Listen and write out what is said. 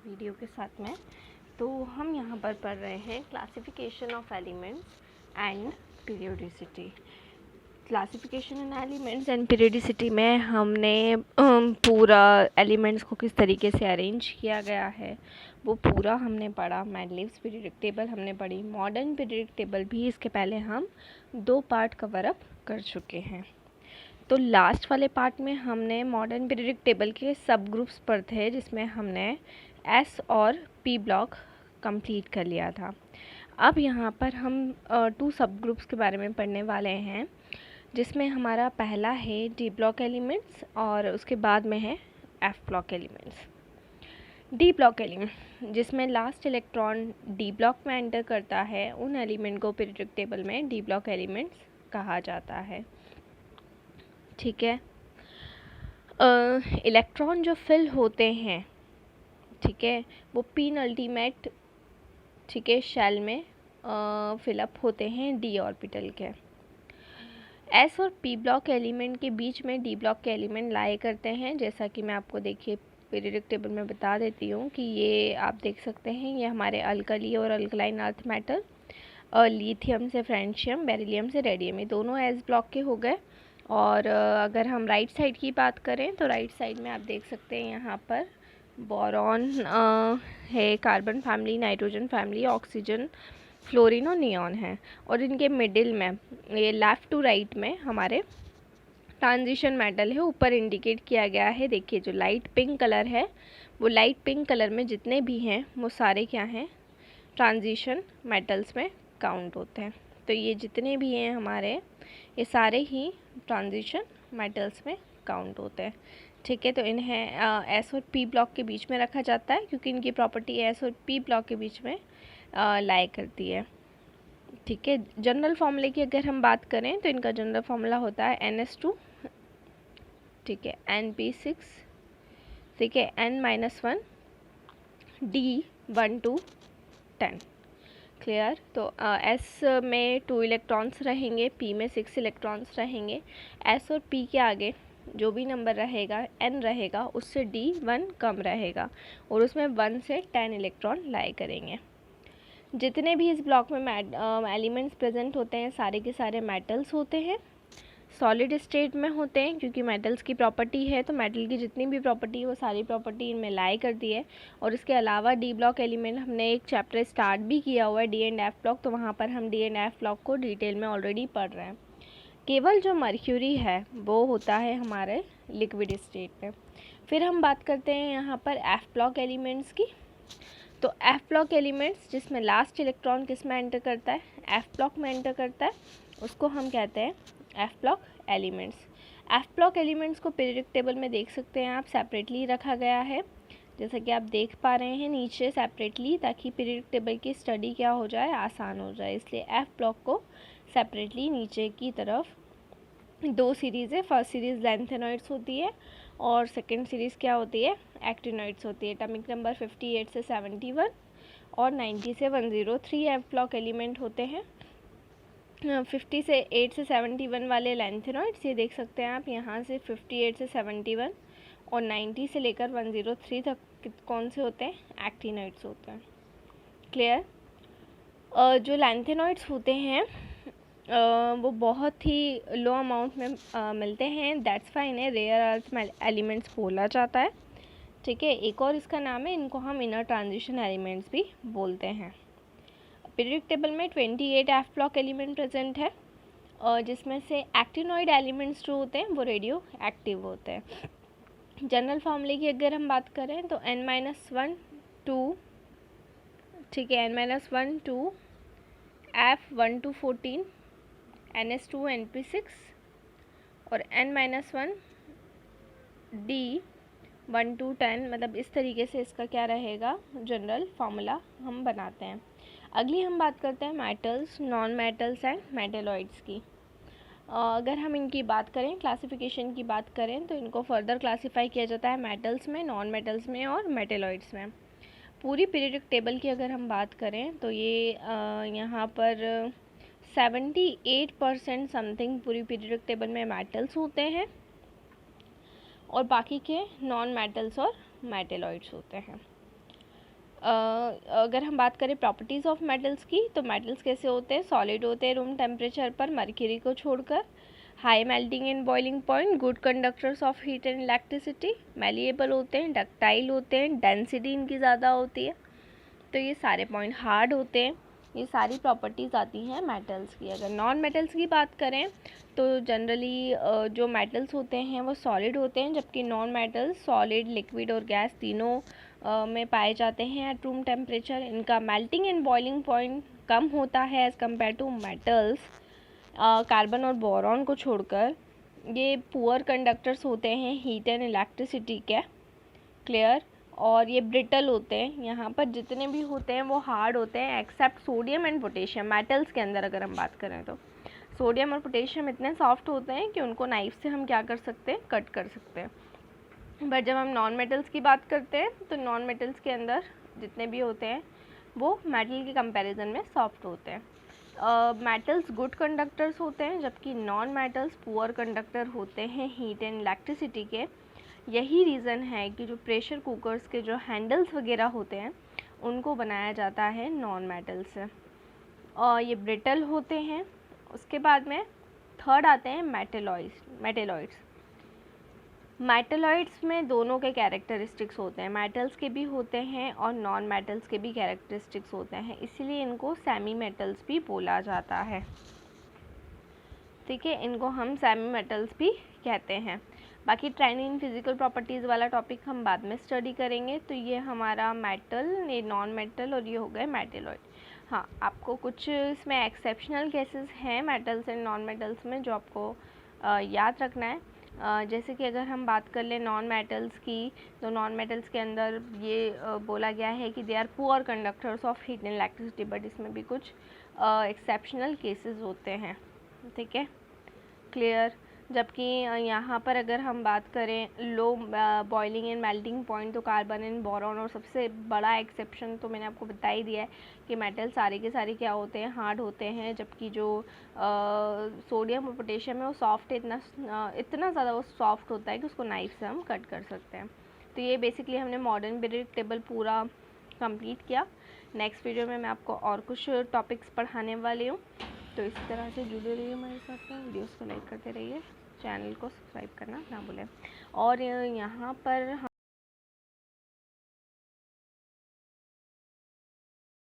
Video के साथ में। तो हम यहाँ पर पढ़ रहे हैं classification of elements and periodicity. Classification in elements and periodicity में हमने पूरा एलिमेंट्स को किस तरीके से अरेंज किया गया है वो पूरा हमने पढ़ा। मेंडलीव्स पीरियोडिक टेबल हमने पढ़ी, मॉडर्न पीरियोडिक टेबल भी इसके पहले हम 2 पार्ट कवर अप कर चुके हैं। तो लास्ट वाले पार्ट में हमने मॉडर्न पीरियोडिक टेबल के सब ग्रुप्स पर थे, जिसमें हमने एस और पी ब्लॉक कंप्लीट कर लिया था। अब यहाँ पर हम 2 सब ग्रुप्स के बारे में पढ़ने वाले हैं, जिसमें हमारा पहला है डी ब्लॉक एलिमेंट्स और उसके बाद में है F block elements. D block element जिसमें लास्ट इलेक्ट्रॉन डी ब्लॉक में एंटर करता है, उन एलिमेंट को पीरियोडिक टेबल में डी ब्लॉक एलिमेंट्स कहा जाता है। ठीक है। इलेक्ट्रॉन जो फिल होते हैं, ठीक है, वो पिन अल्टीमेट, ठीक है, शेल में फिलअप होते हैं डी ऑर्बिटल के। एस और पी ब्लॉक एलिमेंट के बीच में डी ब्लॉक के एलिमेंट लाए करते हैं, जैसा कि मैं आपको देखिए पीरियोडिक टेबल में बता देती हूँ कि ये आप देख सकते हैं, ये हमारे अल्कली और अल्कलाइन अर्थ मेटल, और लिथियम से फ्रेंशियम, बेरिलियम से रेडियम, ये दोनों एस ब्लॉक के हो गए। और अगर हम राइट साइड की बात करें तो राइट साइड में आप देख सकते हैं यहाँ पर बोरॉन है, carbon family, nitrogen family, oxygen, fluorine और नियॉन है। और इनके मिडिल में ये लेफ़्ट टू राइट में हमारे ट्रांजिशन मेटल है, ऊपर इंडिकेट किया गया है। देखिए जो लाइट पिंक कलर है, वो लाइट पिंक कलर में जितने भी हैं वो सारे क्या हैं, ट्रांजिशन मेटल्स में काउंट होते हैं। तो ये जितने भी हैं हमारे, ये सारे ही ट्रांजिशन मेटल्स में काउंट होते हैं। ठीक है। तो इन्हें एस और पी ब्लॉक के बीच में रखा जाता है, क्योंकि इनकी प्रॉपर्टी एस और पी ब्लॉक के बीच में लाई करती है। ठीक है। जनरल फॉर्मूले की अगर हम बात करें तो इनका जनरल फॉर्मूला होता है NS2, ठीक है, NP6, ठीक है, N-1 D1 to 10। क्लियर। तो एस में 2 इलेक्ट्रॉन्स रहेंगे, पी में 6 इलेक्ट्रॉन्स रहेंगे। एस और पी के आगे जो भी नंबर रहेगा, n रहेगा, उससे D1 कम रहेगा और उसमें 1 से 10 इलेक्ट्रॉन लाई करेंगे। जितने भी इस ब्लॉक में एलिमेंट्स प्रेजेंट होते हैं, सारे के सारे मेटल्स होते हैं, सॉलिड स्टेट में होते हैं, क्योंकि मेटल्स की प्रॉपर्टी है, तो मेटल की जितनी भी प्रॉपर्टी है वो सारी प्रॉपर्टी इनमें लाई करती है। और इसके अलावा डी ब्लॉक एलिमेंट हमने एक चैप्टर स्टार्ट भी किया हुआ है, डी एंड एफ ब्लॉक, तो वहाँ पर हम डी एंड एफ ब्लॉक को डिटेल में ऑलरेडी पढ़ रहे हैं। केवल जो मर्क्यूरी है वो होता है हमारे लिक्विड स्टेट में। फिर हम बात करते हैं यहाँ पर एफ ब्लॉक एलिमेंट्स की। तो एफ ब्लॉक एलिमेंट्स जिसमें लास्ट इलेक्ट्रॉन किस में एंटर करता है, एफ ब्लॉक में एंटर करता है, उसको हम कहते हैं F block elements. F block elements को पीरियोडिक टेबल में देख सकते हैं आप, सेपरेटली रखा गया है, जैसा कि आप देख पा रहे हैं नीचे सेपरेटली, ताकि पीरियोडिक टेबल की स्टडी क्या हो जाए, आसान हो जाए। इसलिए एफ ब्लॉक को सेपरेटली नीचे की तरफ 2 सीरीज़ है। फर्स्ट सीरीज़ लैंथेनॉइड्स होती है और सेकेंड सीरीज़ क्या होती है, एक्टिनॉइड्स होती है। एटॉमिक नंबर 58 से 71 और 90 से 103 एफ ब्लॉक एलिमेंट होते हैं। 50 से 8 से 71 वाले लैंथेनॉइड्स, ये देख सकते हैं आप यहाँ से 58 से 71, और 90 से लेकर 103 तक कौन से होते हैं, एक्टिनॉइड्स होते हैं। क्लियर। जो लैंथेनॉइड्स होते हैं वो बहुत ही लो अमाउंट में मिलते हैं, दैट्स वाई इन्हें रेयर अर्थ एलिमेंट्स बोला जाता है। ठीक है। एक और इसका नाम है, इनको हम इनर ट्रांजिशन एलिमेंट्स भी बोलते हैं। पीरियोडिक टेबल में 28 एफ ब्लॉक एलिमेंट प्रेजेंट है, और जिसमें से एक्टिनॉइड एलिमेंट्स जो होते हैं वो रेडियो एक्टिव होते हैं। जनरल फॉर्मूले की अगर हम बात करें तो N-1 2, ठीक है, N-1 2 F1 to 14, NS2 NP6 और N-1 D1 to 10, मतलब इस तरीके से इसका क्या रहेगा, जनरल फार्मूला हम बनाते हैं। अगली हम बात करते हैं metals, non metals and metalloids की। अगर हम इनकी बात करें, क्लासिफिकेशन की बात करें, तो इनको फर्दर क्लासीफाई किया जाता है मेटल्स में, नॉन मेटल्स में और मेटेलॉइड्स में। पूरी पीरियोडिक टेबल की अगर हम बात करें तो ये यहाँ पर 78% समथिंग पूरी पीरियोडिक टेबल में मेटल्स होते हैं, और बाकी के नॉन मेटल्स और मेटेलॉइड्स होते हैं। अगर हम बात करें प्रॉपर्टीज़ ऑफ मेटल्स की, तो मेटल्स कैसे होते हैं, सॉलिड होते हैं रूम टेम्परेचर पर मर्क्यूरी को छोड़कर, high melting and boiling point, good conductors of heat and electricity, malleable होते हैं, डक्टाइल होते हैं, डेंसिटी इनकी ज़्यादा होती है। तो ये सारे पॉइंट हार्ड होते हैं। ये सारी प्रॉपर्टीज़ आती हैं मेटल्स की। अगर नॉन मेटल्स की बात करें तो जनरली जो मेटल्स होते हैं वो सॉलिड होते हैं, जबकि नॉन मेटल्स सॉलिड, लिक्विड और गैस तीनों में पाए जाते हैं एट रूम टेम्परेचर। इनका मेल्टिंग एंड बॉइलिंग पॉइंट कम होता है as compare to metals. Carbon और बोरॉन को छोड़कर ये पुअर कंडक्टर्स होते हैं हीट एंड इलेक्ट्रिसिटी के। क्लियर। और ये ब्रिटल होते हैं। यहाँ पर जितने भी होते हैं वो हार्ड होते हैं except sodium and potassium. Metals के अंदर अगर हम बात करें तो सोडियम और पोटेशियम इतने सॉफ्ट होते हैं कि उनको नाइफ से हम क्या कर सकते हैं, कट कर सकते हैं। बट जब हम नॉन मेटल्स की बात करते हैं तो नॉन मेटल्स के अंदर जितने भी होते हैं वो मेटल के कंपैरिजन में सॉफ्ट होते हैं। मेटल्स गुड कंडक्टर्स होते हैं, जबकि नॉन मेटल्स पुअर कंडक्टर होते हैं हीट एंड इलेक्ट्रिसिटी के। यही रीज़न है कि जो प्रेशर कुकर्स के जो हैंडल्स वगैरह होते हैं उनको बनाया जाता है नॉन मेटल से, और ये ब्रिटल होते हैं। उसके बाद में थर्ड आते हैं मेटेलॉइड्स। मेटेलॉइड्स में दोनों के कैरेक्टरिस्टिक्स होते हैं, मेटल्स के भी होते हैं और नॉन मेटल्स के भी कैरेक्टरिस्टिक्स होते हैं, इसीलिए इनको सेमी मेटल्स भी बोला जाता है। ठीक है, इनको हम सेमी मेटल्स भी कहते हैं। बाकी ट्रेंडिंग इन फिजिकल प्रॉपर्टीज़ वाला टॉपिक हम बाद में स्टडी करेंगे। तो ये हमारा मेटल, ये नॉन मेटल और ये हो गए मेटेलॉइड। हाँ, आपको कुछ इसमें एक्सेप्शनल केसेस हैं मेटल्स एंड नॉन मेटल्स में जो आपको याद रखना है। जैसे कि अगर हम बात कर लें नॉन मेटल्स की, तो नॉन मेटल्स के अंदर ये बोला गया है कि they are poor conductors of heat and electricity, but इसमें भी कुछ एक्सेप्शनल केसेस होते हैं। ठीक है, क्लियर। जबकि यहाँ पर अगर हम बात करें low boiling and melting point, तो कार्बन एंड बोरॉन, और सबसे बड़ा एक्सेप्शन तो मैंने आपको बता ही दिया है कि मेटल सारे के सारे क्या होते हैं, हार्ड होते हैं, जबकि जो सोडियम और पोटेशियम है वो सॉफ्ट है, इतना ज़्यादा वो सॉफ्ट होता है कि उसको नाइफ से हम कट कर सकते हैं। तो ये बेसिकली हमने मॉडर्न पीरियड टेबल पूरा कंप्लीट किया। नेक्स्ट वीडियो में मैं आपको और कुछ टॉपिक्स पढ़ाने वाली हूँ, तो इस तरह से जुड़े रहिए हमारे साथ में, वीडियोस को लाइक करते रहिए, चैनल को सब्सक्राइब करना ना भूलें। और यहाँ पर